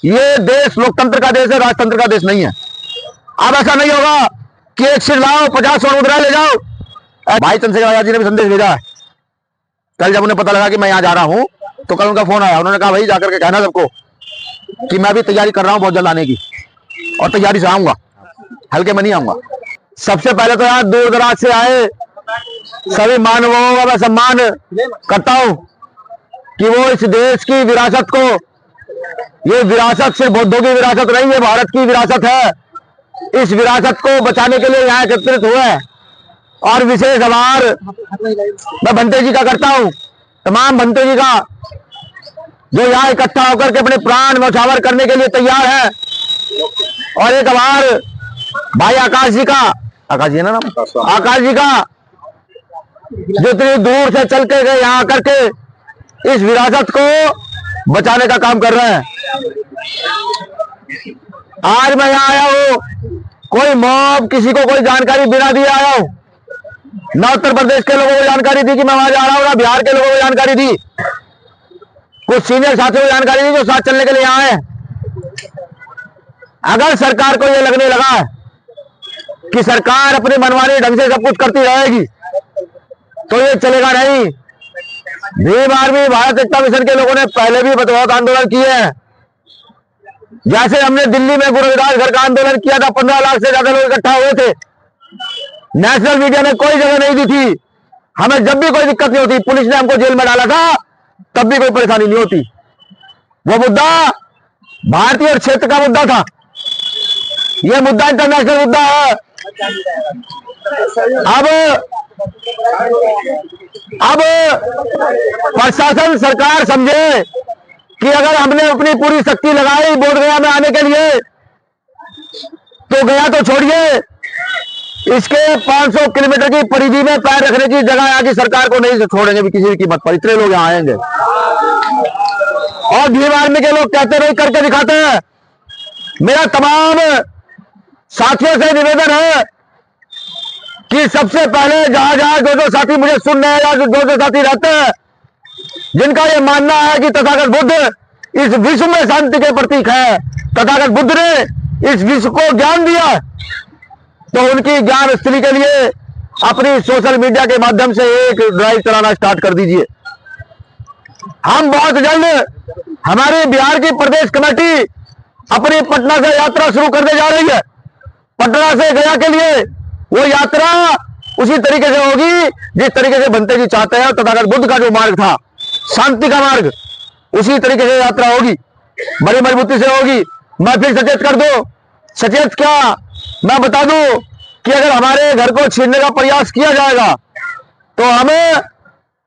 ये देश लोकतंत्र का देश है, राजतंत्र का देश नहीं है। अब ऐसा नहीं होगा कि एक सिर लाओ 50 स्वर्ण मुद्रा ले जाओ। भाई चंद्रशेखर आजाद जी ने भी संदेश भेजा है। कल जब उन्हें पता लगा कि मैं यहाँ जा रहा हूँ तो कल उनका फोन आया, उन्होंने कहा भाई जाकर के कहना सबको कि मैं भी तैयारी कर रहा हूँ बहुत जल्द आने की, और तैयारी से आऊंगा, हल्के में नहीं आऊंगा। सबसे पहले तो यार दूर दराज से आए सभी मानवों का मैं सम्मान करता हूं कि वो इस देश की विरासत को, ये विरासत सिर्फ बौद्धों की विरासत नहीं है, भारत की विरासत है। इस विरासत को बचाने के लिए यहाँ एकत्रित हुए और विशेष आभार मैं भंते जी का करता हूं, तमाम भंते जी का जो यहाँ इकट्ठा होकर के अपने प्राण न्यौछावर करने के लिए तैयार है। और एक आभार भाई आकाश जी का, आकाश जी है ना नाम, आकाश जी का, जो इतनी दूर से चल के गए यहाँ आकर के इस विरासत को बचाने का काम कर रहे हैं। आज मैं यहाँ आया हूँ, कोई मॉब किसी को कोई जानकारी बिना दिए आया हूँ। न उत्तर प्रदेश के लोगों को जानकारी दी कि मैं वहां जा रहा हूँ, ना बिहार के लोगों को जानकारी दी, कुछ सीनियर साथियों को जानकारी दी जो साथ चलने के लिए यहाँ आए। अगर सरकार को यह लगने लगा कि सरकार अपने मनमाने ढंग से सब कुछ करती रहेगी तो ये चलेगा नहीं। भीम आर्मी भारत एकता मिशन के लोगों ने पहले भी बहुत आंदोलन किए हैं। जैसे हमने दिल्ली में गुरु रविदास घर का आंदोलन किया था, 15 लाख से ज्यादा लोग इकट्ठा हुए थे। नेशनल मीडिया ने कोई जगह नहीं दी थी, हमें जब भी कोई दिक्कत नहीं होती, पुलिस ने हमको जेल में डाला था तब भी कोई परेशानी नहीं होती। वो मुद्दा भारतीय और क्षेत्र का मुद्दा था, यह मुद्दा इंटरनेशनल मुद्दा है। अब प्रशासन सरकार समझे कि अगर हमने अपनी पूरी शक्ति लगाई बोध गया में आने के लिए तो गया तो छोड़िए, इसके 500 किलोमीटर की परिधि में पैर रखने की जगह यहाँ की सरकार को नहीं छोड़ेंगे भी किसी भी कीमत पर। इतने लोग यहाँ आएंगे और भीम आर्मी के लोग कहते नहीं करके दिखाते हैं। मेरा तमाम साथियों से निवेदन है कि सबसे पहले जहां जहां जो साथी मुझे सुन रहे हैं या जो साथी रहते हैं जिनका यह मानना है कि तथागत बुद्ध इस विश्व में शांति के प्रतीक है, तथागत बुद्ध ने इस विश्व को ज्ञान दिया, तो उनकी ज्ञान स्थली के लिए अपनी सोशल मीडिया के माध्यम से एक ड्राइव चलाना स्टार्ट कर दीजिए। हम बहुत जल्द हमारी बिहार की प्रदेश कमेटी अपनी पटना से यात्रा शुरू करने जा रही है। पटना से गया के लिए वो यात्रा उसी तरीके से होगी जिस तरीके से भंते जी चाहते हैं। तथागत बुद्ध का जो मार्ग था, शांति का मार्ग, उसी तरीके से यात्रा होगी, बड़ी मजबूती से होगी। मैं फिर सचेत कर दूं, सचेत क्या मैं बता दूं कि अगर हमारे घर को छीनने का प्रयास किया जाएगा तो हमें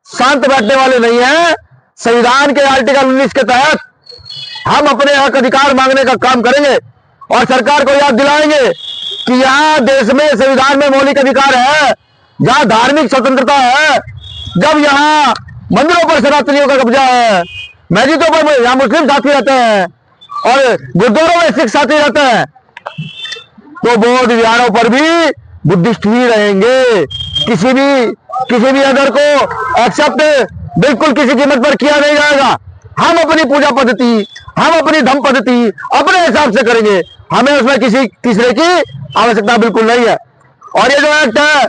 शांत बैठने वाले नहीं है। संविधान के आर्टिकल 19 के तहत हम अपने हक अधिकार मांगने का काम करेंगे और सरकार को याद दिलाएंगे कि यहाँ देश में संविधान में मौलिक अधिकार है, जहाँ धार्मिक स्वतंत्रता है। जब यहाँ मंदिरों पर सनातनियों का कब्जा है, मस्जिदों पर यहाँ मुस्लिम साथी रहते हैं और गुरुद्वारों में सिख साथी रहते हैं, तो बौद्ध विहारों पर भी बुद्धिस्ट ही रहेंगे। किसी भी अदर को एक्सेप्ट बिल्कुल किसी कीमत पर किया नहीं जाएगा। हम अपनी पूजा पद्धति, हम अपनी धर्म पद्धति अपने हिसाब से करेंगे, हमें उसमें किसी तीसरे की आवश्यकता बिल्कुल नहीं है। और ये जो एक्ट है,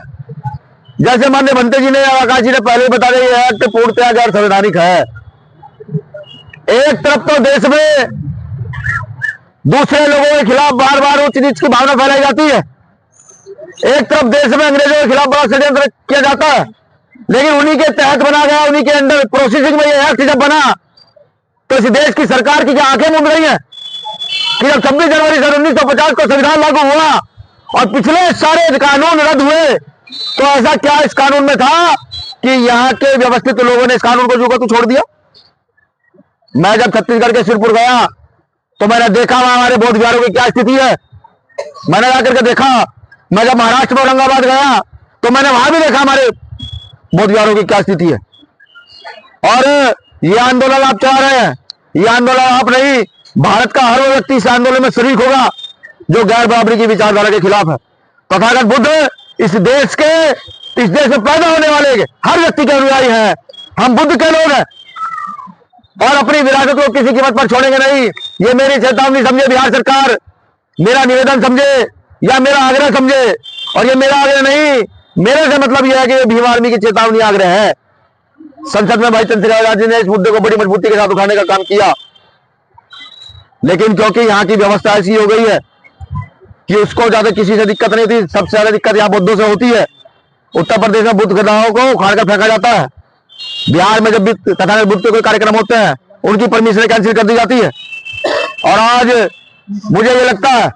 जैसे माननीय भंते जी ने, आकाश जी ने पहले बता दिया, ये एक्ट पूर्णतः गैर संवैधानिक है। एक तरफ तो देश में दूसरे लोगों के खिलाफ बार बार उच्च नीच की भावना फैलाई जाती है, एक तरफ देश में अंग्रेजों के खिलाफ बड़ा षड्यंत्र किया जाता है, लेकिन उन्हीं के तहत बना गया, उन्हीं के अंडर प्रोसेसिंग में ये एक्ट जब बना तो इस देश की सरकार की क्या आंखें मूंद रही हैं कि जब 26 जनवरी सन 1950 को संविधान लागू हुआ और पिछले सारे कानून रद्द हुए, तो ऐसा क्या इस कानून में था कि यहाँ के व्यवस्थित लोगों ने इस कानून को जो छोड़ दिया। मैं जब छत्तीसगढ़ के सिरपुर गया तो मैंने देखा वहां हमारे बौद्ध विहारों की क्या स्थिति है, मैंने जाकर के देखा। मैं जब महाराष्ट्र में औरंगाबाद गया तो मैंने वहां भी देखा हमारे बौद्ध विहारों की क्या स्थिति है। और ये आंदोलन आप चला रहे हैं, ये आंदोलन आप नहीं, भारत का हर व्यक्ति इस आंदोलन में शरीक होगा जो गैर बराबरी की विचारधारा के खिलाफ है। तथागत बुद्ध इस देश में पैदा होने वाले हर व्यक्ति के अनुयायी हैं, हम बुद्ध के लोग हैं। और अपनी विरासत को किसी कीमत पर छोड़ेंगे नहीं। ये मेरी चेतावनी समझे बिहार सरकार, मेरा निवेदन समझे या मेरा आग्रह समझे। और ये मेरा आग्रह नहीं, मेरे से मतलब यह है कि ये भीम आर्मी की चेतावनी आग्रह है। संसद में भाई चंद्रशेखर जी ने इस मुद्दे को बड़ी मजबूती के साथ उठाने का काम किया, लेकिन क्योंकि यहाँ की व्यवस्था ऐसी हो गई है कि उसको ज्यादा किसी से दिक्कत नहीं थी। सबसे ज्यादा दिक्कत यहाँ बुद्धों से होती है। उत्तर प्रदेश में बुद्ध गधाओं को उखाड़ कर फेंका जाता है। बिहार में जब भी तथाकथित बुद्ध के कोई कार्यक्रम होते हैं उनकी परमिशन कैंसिल कर दी जाती है। और आज मुझे ये लगता है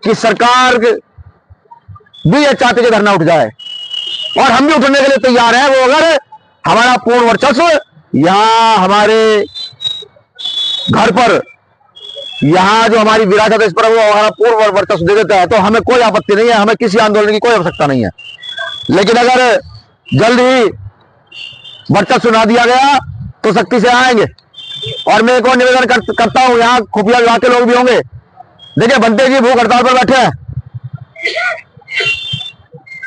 कि सरकार भी ये चाहती है कि धरना उठ जाए, और हम भी उठने के लिए तैयार हैं। वो अगर हमारा पूर्ण वर्चस्व यहाँ हमारे घर पर, यहाँ जो हमारी विरासत है इस पर वो हमारा पूर्ण वर्चस्व दे देता है तो हमें कोई आपत्ति नहीं है, हमें किसी आंदोलन की कोई आवश्यकता नहीं है। लेकिन अगर जल्द ही वर्चस्व ना दिया गया तो सख्ती से आएंगे। और मैं एक और निवेदन करता हूं, यहाँ खुफिया विभाग के लोग भी होंगे। देखिए, बनते जी भूख हड़ताल पर बैठे हैं,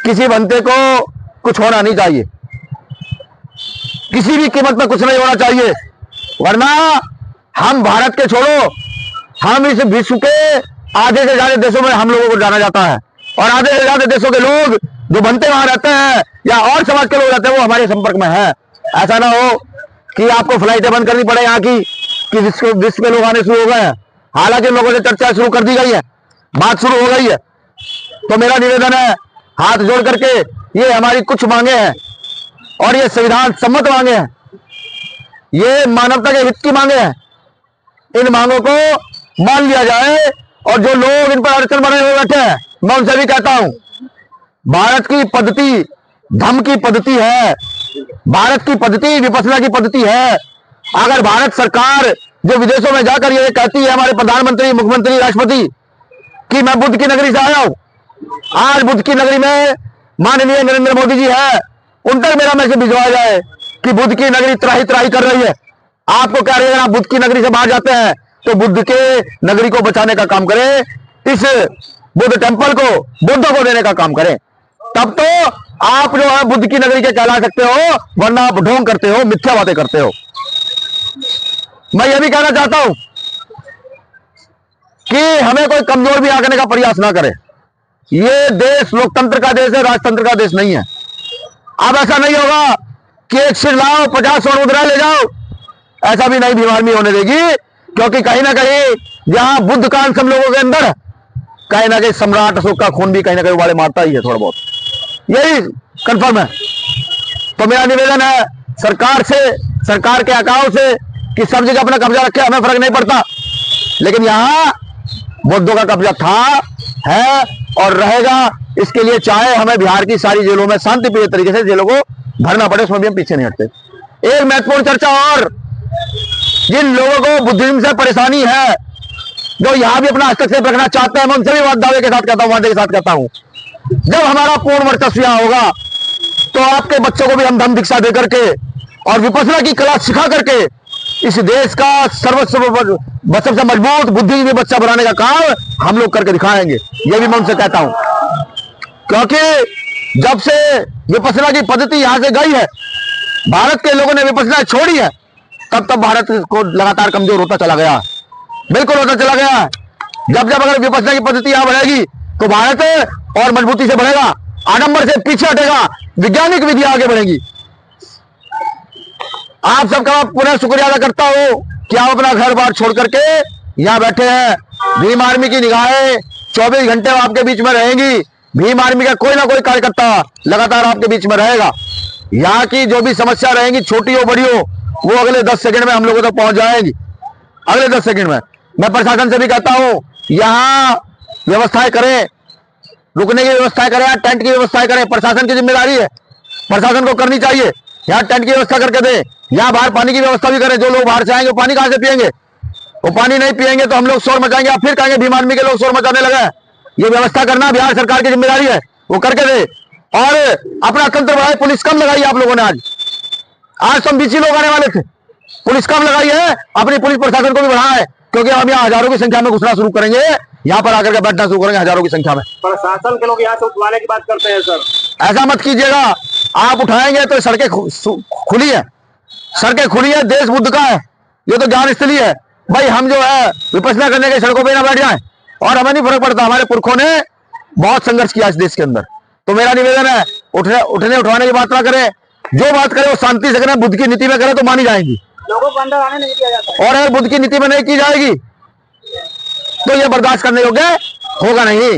किसी बनते को कुछ होना नहीं चाहिए, किसी भी कीमत पर कुछ नहीं होना चाहिए, वरना हम भारत के छोड़ो, हम इस विश्व के आधे से ज्यादा देशों में हम लोगों को जाना जाता है। और आधे से ज्यादा देशों के लोग जो बनते वहां रहते हैं या और समाज के लोग रहते हैं वो हमारे संपर्क में है। ऐसा ना हो कि आपको फ्लाइटें बंद करनी पड़े यहाँ की कि विश्व के लोग आने शुरू हो गए हैं। हालांकि लोगों से चर्चा शुरू कर दी गई है, बात शुरू हो गई है। तो मेरा निवेदन है, हाथ जोड़ करके, ये हमारी कुछ मांगे हैं और ये संविधान सम्मत मांगे हैं, ये मानवता के हित की मांगे हैं। इन मांगों को मान लिया जाए। और जो लोग इन पर अड़चन बने हुए बैठे हैं, मैं उनसे भी कहता हूं, भारत की पद्धति धम्म की पद्धति है, भारत की पद्धति विपसना की पद्धति है। अगर भारत सरकार जो विदेशों में जाकर ये कहती है, हमारे प्रधानमंत्री, मुख्यमंत्री, राष्ट्रपति, कि मैं बुद्ध की नगरी से आया हूं, आज बुद्ध की नगरी में माननीय नरेंद्र मोदी जी है, उन तक मेरा मैसेज भिजवाया जाए कि बुद्ध की नगरी त्राही त्राही कर रही है। आपको क्या रहेगा, आप बुद्ध की नगरी से बाहर जाते हैं तो बुद्ध के नगरी को बचाने का काम करें, इस बुद्ध टेम्पल को बुद्धों को देने का काम करें, तब तो आप जो है बुद्ध की नगरी के कहला सकते हो, वरना आप ढोंग करते हो, मिथ्या बातें करते हो। मैं यह भी कहना चाहता हूं कि हमें कोई कमजोर भी आंकने का प्रयास ना करे। ये देश लोकतंत्र का देश है, राजतंत्र का देश नहीं है। अब ऐसा नहीं होगा कि एक सिर लाओ 50 स्वर्ण मुद्रा ले जाओ, ऐसा भी नहीं भीम आर्मी होने देगी। क्योंकि कहीं ना कहीं जहां बुद्ध का अंश हम लोगों के अंदर, कहीं ना कहीं सम्राट अशोक का खून भी कहीं ना कहीं वाले मारता ही है थोड़ा बहुत, यही कंफर्म है। तो मेरा निवेदन है सरकार से, सरकार के अकाउ से, कि सब जगह अपना कब्जा रखे, हमें फर्क नहीं पड़ता, लेकिन यहाँ बुद्धों का कब्जा था, है और रहेगा। इसके लिए चाहे हमें बिहार की सारी जेलों में शांतिप्रिय तरीके से जेलों को भरना पड़े, उसमें भी हम पीछे नहीं हटते। एक महत्वपूर्ण चर्चा और, जिन लोगों को बुद्धिज्म से परेशानी है, जो यहाँ भी अपना हस्तक्षेप रखना चाहते हैं, मैं उनसे भी दावे के साथ कहता हूँ, वादे के साथ कहता हूँ, जब हमारा पूर्ण वर्चस्व यहाँ होगा तो आपके बच्चों को भी हम धम्म दीक्षा दे करके और विपसना की कला सिखा करके इस देश का सबसे मजबूत बुद्धिजीवी बच्चा बनाने का काम हम लोग करके दिखाएंगे। ये भी मैं उनसे कहता हूं, क्योंकि जब से विपसना की पद्धति यहां से गई है, भारत के लोगों ने विपसना छोड़ी है, तब तब भारत को लगातार कमजोर होता चला गया, बिल्कुल होता चला गया। जब जब अगर विपसना की पद्धति यहां बढ़ेगी तो भारत और मजबूती से बढ़ेगा, आडंबर से पीछे हटेगा, वैज्ञानिक विधियां आगे बढ़ेगी। आप सबका पुनः शुक्रिया अदा करता हूं कि आप अपना घर बार छोड़ करके यहां बैठे हैं। भीम आर्मी की निगाहें 24 घंटे आपके बीच में रहेंगी। भीम आर्मी का कोई ना कोई कार्यकर्ता लगातार आपके बीच में रहेगा। यहाँ की जो भी समस्या रहेंगी, छोटी हो बड़ी हो, वो अगले 10 सेकंड में हम लोगों तक पहुंच जाएंगी। अगले 10 सेकंड में मैं प्रशासन से भी कहता हूं, यहाँ व्यवस्थाएं करें, रुकने की व्यवस्थाएं करें, टेंट की व्यवस्थाएं करें। प्रशासन की जिम्मेदारी है, प्रशासन को करनी चाहिए। यहाँ टेंट की व्यवस्था करके दें, यहाँ बाहर पानी की व्यवस्था भी करें। जो लोग बाहर से आएंगे वो पानी कहां से पिएंगे? वो पानी नहीं पिएंगे तो हम लोग शोर मचाएंगे, आप फिर कहेंगे भीम आर्मी के लोग शोर मचाने लगे। ये व्यवस्था करना बिहार सरकार की जिम्मेदारी है, वो करके दे। और अपना तंत्र बढ़ाए, पुलिस कम लगाई आप लोगों ने। आज तो हम 20 लोग आने वाले थे, पुलिस कम लगाई है, अपनी पुलिस प्रशासन को भी बढ़ाए, क्योंकि हम यहाँ हजारों की संख्या में घुसना शुरू करेंगे, यहाँ पर आकर के बैठना शुरू करेंगे हजारों की संख्या में। प्रशासन के लोग यहाँ से उठवाने की बात करते हैं सर, ऐसा मत कीजिएगा। आप उठाएंगे तो सड़कें खुली है, सड़कें खुली है, देश बुद्ध का है, ये तो ज्ञान स्थली है भाई। हम जो है विपස්සना करने के सड़कों पे ना बैठ जाएं और हमें नहीं फर्क पड़ता। हमारे पुरखों ने बहुत संघर्ष किया इस देश के अंदर। तो मेरा निवेदन है, उठने उठवाने की बात ना करें, जो बात करें वो शांति से करें, बुद्ध की नीति में करें तो मानी जाएगी। लोगों को अंदर आने नहीं दिया जाता। और अगर बुद्ध की नीति में नहीं की जाएगी तो ये बर्दाश्त करने योग्य होगा नहीं,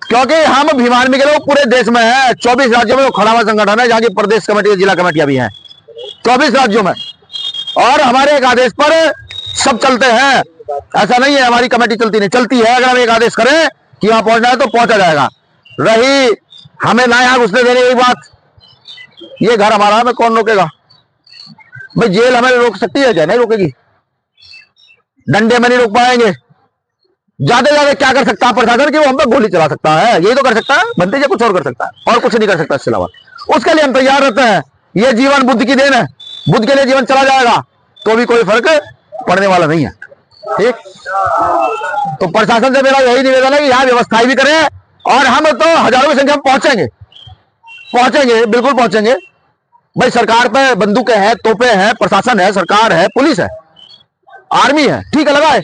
क्योंकि हम भीम आर्मी के लोग पूरे देश में हैं। 24 राज्यों में वो खड़ा हुआ संगठन है, जहाँ की प्रदेश कमेटी, जिला कमेटियां भी हैं 24 राज्यों में, और हमारे एक आदेश पर सब चलते हैं। ऐसा नहीं है हमारी कमेटी चलती नहीं, चलती है। अगर हम एक आदेश करें कि वहां पहुंचना है तो पहुंचा जाएगा। रही हमें ना यहाँ घुसने देने की बात, ये घर हमारा, हमें कौन रोकेगा भाई? जेल हमें रोक सकती है क्या? नहीं रोकेगी। डंडे में नहीं रोक पाएंगे। ज्यादा ज्यादा क्या कर सकता है प्रशासन की? वो हम पे गोली चला सकता है, यही तो कर सकता है। बनते कुछ और कर सकता है और कुछ नहीं कर सकता इसके अलावा। उसके लिए हम तैयार रहते हैं। ये जीवन बुद्ध की देन है, बुद्ध के लिए जीवन चला जाएगा तो भी कोई फर्क पड़ने वाला नहीं है। ठीक, तो प्रशासन से मेरा यही निवेदन है कि यहाँ व्यवस्थाएं भी करें, और हम तो हजारों की संख्या में पहुंचेंगे, बिल्कुल पहुंचेंगे भाई। सरकार पे बंदूकें हैं, तोपें हैं, प्रशासन है, सरकार है, पुलिस है, आर्मी है, ठीक है, लगाए।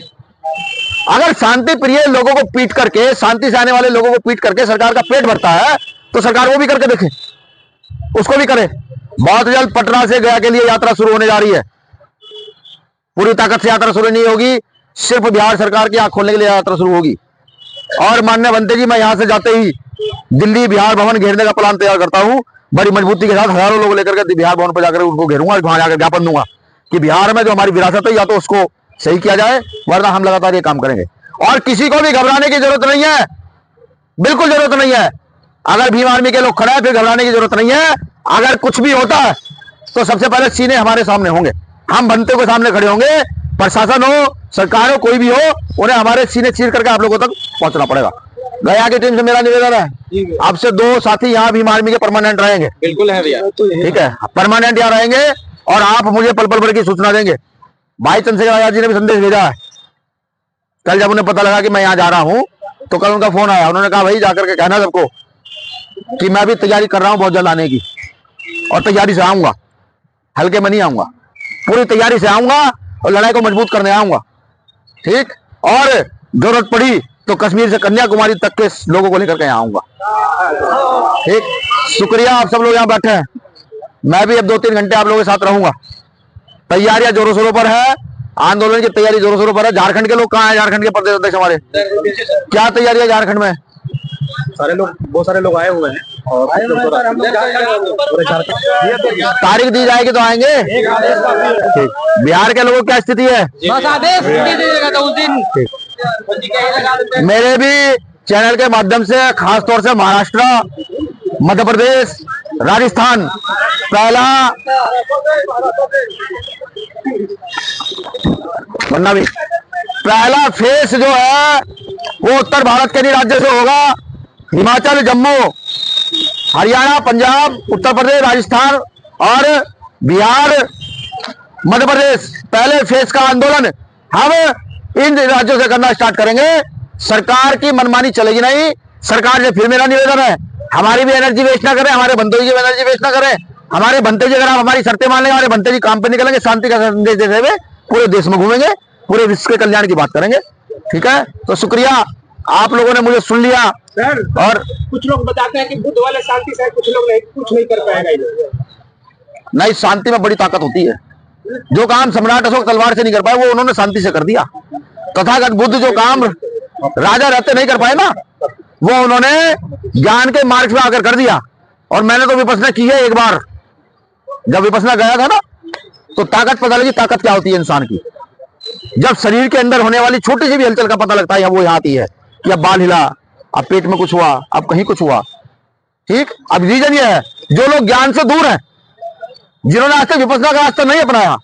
अगर शांति प्रिय लोगों को पीट करके, शांति से आने वाले लोगों को पीट करके सरकार का पेट भरता है तो सरकार वो भी करके देखे, उसको भी करे। बहुत जल्द पटना से गया के लिए यात्रा शुरू होने जा रही है। पूरी ताकत से यात्रा शुरू नहीं होगी, सिर्फ बिहार सरकार की आंख खोलने के लिए यात्रा शुरू होगी। और माननीय बनते जी, मैं यहां से जाते ही दिल्ली बिहार भवन घेरने का प्लान तैयार करता हूं, बड़ी मजबूती के साथ हजारों लोग लेकर के बिहार भवन पर जाकर उनको घेरूंगा, वहां जाकर ज्ञापन दूंगा कि बिहार में जो हमारी विरासत है या तो उसको सही किया जाए, वरना हम लगातार ये काम करेंगे। और किसी को भी घबराने की जरूरत नहीं है, बिल्कुल जरूरत नहीं है। अगर भीम आर्मी के लोग खड़े हैं फिर घबराने की जरूरत नहीं है। अगर कुछ भी होता है तो सबसे पहले सीने हमारे सामने होंगे, हम बनते के सामने खड़े होंगे। प्रशासन हो, सरकार हो, कोई भी हो, उन्हें हमारे सीने चीर करके आप लोगों तक पहुंचना पड़ेगा। गया की टीम से मेरा निवेदन है, आपसे 2 साथी यहाँ भीम आर्मी के परमानेंट रहेंगे। बिल्कुल है भैया, ठीक है, परमानेंट यहाँ रहेंगे और आप मुझे पल पल भर की सूचना देंगे। भाई चंद्रशेखर आजाद जी ने भी संदेश भेजा है। कल जब उन्हें पता लगा कि मैं यहाँ जा रहा हूं तो कल उनका फोन आया, उन्होंने कहा भाई जाकर के कहना सबको कि मैं भी तैयारी कर रहा हूं बहुत जल्द आने की, और तैयारी से आऊंगा, हल्के में नहीं आऊंगा, पूरी तैयारी से आऊंगा और लड़ाई को मजबूत करने आऊंगा। ठीक, और जरूरत पड़ी तो कश्मीर से कन्याकुमारी तक के लोगों को लेकर के यहाँ आऊंगा। ठीक, शुक्रिया, आप सब लोग यहाँ बैठे हैं। मैं भी अब 2-3 घंटे आप लोगों के साथ रहूंगा। तैयारियां जोरों शोरों पर है, आंदोलन की तैयारी जोरों शोरों पर है। झारखंड के लोग कहाँ हैं? झारखंड के प्रदेश अध्यक्ष हमारे, क्या तैयारी है झारखंड में? सारे लोग, बहुत सारे लोग आए हुए हैं और तारीख दी जाएगी तो आएंगे। बिहार के लोगों की क्या स्थिति है? मेरे भी चैनल के माध्यम से खास तौर से महाराष्ट्र, मध्य प्रदेश, राजस्थान, पहला फेस जो है वो उत्तर भारत के नहीं राज्य से होगा। हिमाचल, जम्मू, हरियाणा, पंजाब, उत्तर प्रदेश, राजस्थान और बिहार, मध्य प्रदेश, पहले फेस का आंदोलन हम इन राज्यों से करना स्टार्ट करेंगे। सरकार की मनमानी चलेगी नहीं। सरकार से फिर मेरा निवेदन है, हमारी भी एनर्जी वेस्ट ना करें, हमारे बंदों की एनर्जी वेस्ट ना करें। हमारे बनते जी, अगर आप हमारी शर्तें मान लेंगे, हमारे बनते जी काम पे निकलेंगे, शांति का संदेश देते हुए पूरे देश में घूमेंगे, पूरे विश्व के कल्याण की बात करेंगे। ठीक है, तो शुक्रिया, आप लोगों ने मुझे सुन लिया। सर, और कुछ लोग बताते हैं कि बुद्ध वाले शांति से कुछ लोग कुछ नहीं कर पाएगा। नहीं, शांति में बड़ी ताकत होती है। जो काम सम्राट अशोक तलवार से नहीं कर पाए वो उन्होंने शांति से कर दिया। तथागत बुद्ध जो काम राजा रहते नहीं कर पाए ना, वो उन्होंने ज्ञान के मार्ग में आकर कर दिया। और मैंने तो विपස්සना की है एक बार, जब विपස්සना गया था ना तो ताकत पता लगी, ताकत क्या होती है इंसान की। जब शरीर के अंदर होने वाली छोटी सी भी हलचल का पता लगता है, वो यहाँ आती है कि अब बाल हिला, अब पेट में कुछ हुआ, अब कहीं कुछ हुआ। ठीक, अब रीजन ये है, जो लोग ज्ञान से दूर हैं, जिन्होंने आज तक विपස්සना का रास्ता नहीं अपनाया,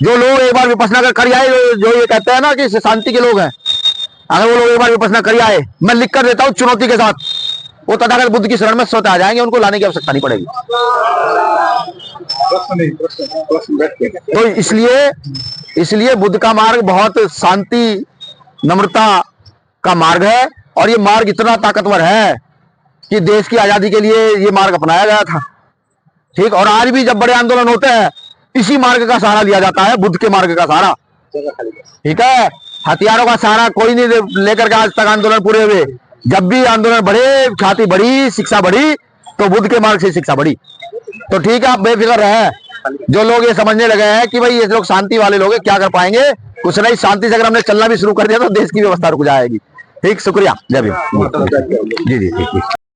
जो लोग एक बार विपස්සना कर आए, जो ये कहते हैं ना कि शांति के लोग हैं, अगर वो लोग एक बार विपස්සना कर आए, मैं लिख कर देता हूं चुनौती के साथ, वो तथागत बुद्ध की शरण में स्वतः आ जाएंगे, उनको लाने की आवश्यकता नहीं पड़ेगी। तो इसलिए बुद्ध का मार्ग बहुत शांति, नम्रता का मार्ग है, और ये मार्ग इतना ताकतवर है कि देश की आजादी के लिए ये मार्ग अपनाया गया था। ठीक, और आज भी जब बड़े आंदोलन होते हैं इसी मार्ग का सहारा लिया जाता है, बुद्ध के मार्ग का सहारा। जगह खाली कर। ठीक है, हथियारों का सहारा कोई नहीं लेकर के आज तक आंदोलन पूरे हुए। जब भी आंदोलन बढ़े, छाती बढ़ी, शिक्षा बढ़ी, तो बुद्ध के मार्ग से शिक्षा बढ़ी। तो ठीक है, आप बेफिक्र रहे। जो लोग ये समझने लगे हैं कि भाई ये लोग शांति वाले लोग हैं, क्या कर पाएंगे, कुछ नहीं। शांति से अगर हमने चलना भी शुरू कर दिया तो देश की व्यवस्था रुक जाएगी। ठीक, शुक्रिया, जय भीम। जी जी, ठीक।